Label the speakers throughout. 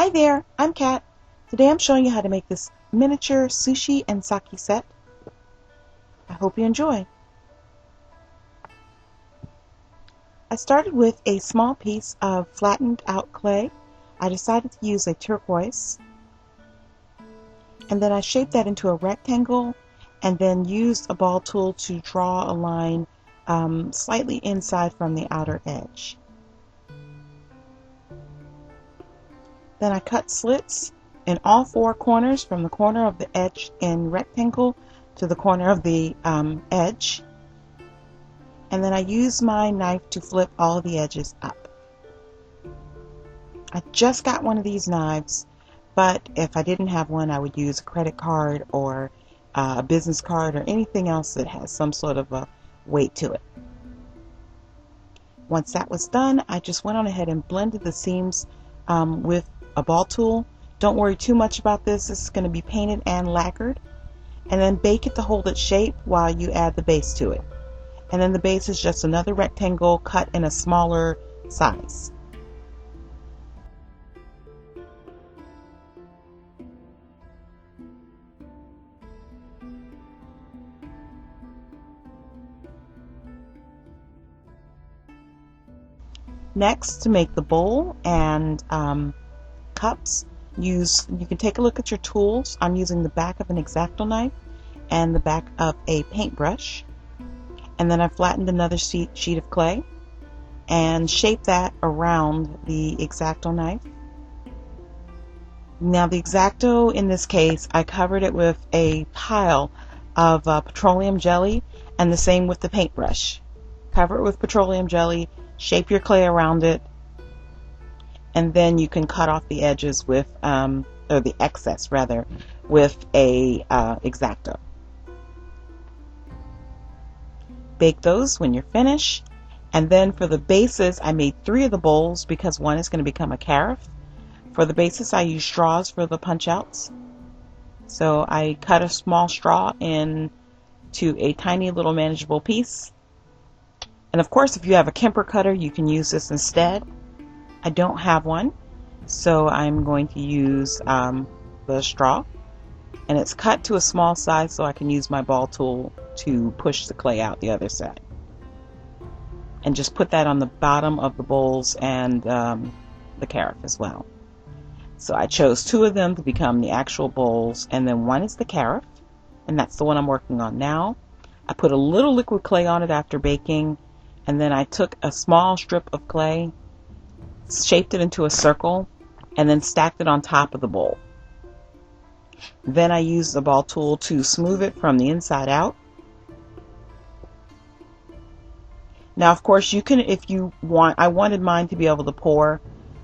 Speaker 1: Hi there, I'm Kat. Today I'm showing you how to make this miniature sushi and sake set. I hope you enjoy. I started with a small piece of flattened out clay. I decided to use a turquoise, and then I shaped that into a rectangle and then used a ball tool to draw a line slightly inside from the outer edge. Then I cut slits in all four corners, from the corner of the edge in rectangle to the corner of the edge. And then I use my knife to flip all of the edges up. I just got one of these knives, but if I didn't have one, I would use a credit card or a business card or anything else that has some sort of a weight to it. Once that was done, I just went on ahead and blended the seams with a ball tool. Don't worry too much about this. This is going to be painted and lacquered. And then bake it to hold its shape while you add the base to it. And then the base is just another rectangle cut in a smaller size. Next, to make the bowl and cups, you can take a look at your tools. I'm using the back of an X-Acto knife and the back of a paintbrush. And then I flattened another sheet of clay and shaped that around the X-Acto knife. Now the X-Acto, in this case, I covered it with a pile of petroleum jelly, and the same with the paintbrush. Cover it with petroleum jelly, shape your clay around it, and then you can cut off the edges with, or the excess rather, with a X-Acto. Bake those when you're finished. And then for the bases, I made 3 of the bowls because one is going to become a carafe. For the bases, I use straws for the punch outs. So I cut a small straw into a tiny little manageable piece. And of course, if you have a Kemper cutter, you can use this instead. I don't have one, so I'm going to use the straw. And it's cut to a small size so I can use my ball tool to push the clay out the other side. And just put that on the bottom of the bowls and the carafe as well. So I chose 2 of them to become the actual bowls, and then one is the carafe, and that's the one I'm working on now. I put a little liquid clay on it after baking, and then I took a small strip of clay, shaped it into a circle, and then stacked it on top of the bowl. Then I used the ball tool to smooth it from the inside out. Now, of course, you can, if you want, I wanted mine to be able to pour,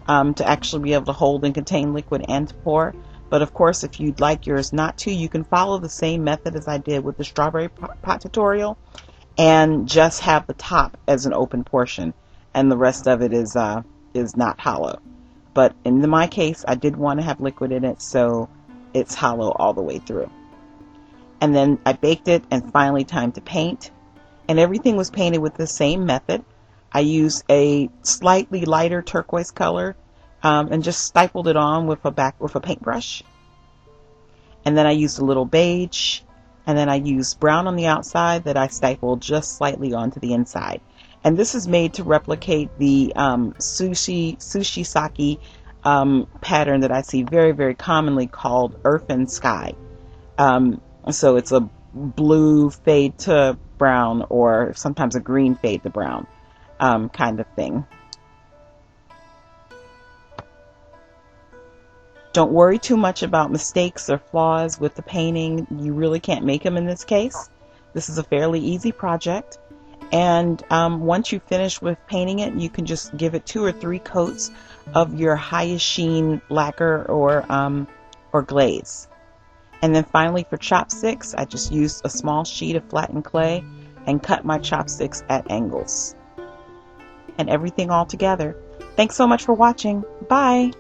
Speaker 1: to actually be able to hold and contain liquid and to pour. But of course, if you'd like yours not to, you can follow the same method as I did with the strawberry pot tutorial and just have the top as an open portion, and the rest of it is not hollow. But in my case, I did want to have liquid in it, so it's hollow all the way through. And then I baked it, and finally time to paint. And everything was painted with the same method. I used a slightly lighter turquoise color and just stippled it on with a paintbrush. And then I used a little beige, and then I used brown on the outside that I stippled just slightly onto the inside. And this is made to replicate the sushi sake pattern that I see very, very commonly called earth and sky. So it's a blue fade to brown, or sometimes a green fade to brown kind of thing. Don't worry too much about mistakes or flaws with the painting. You really can't make them in this case. This is a fairly easy project. And once you finish with painting it, you can just give it 2 or 3 coats of your highest sheen lacquer or glaze. And then finally, for chopsticks, I just used a small sheet of flattened clay and cut my chopsticks at angles. And everything all together. Thanks so much for watching. Bye!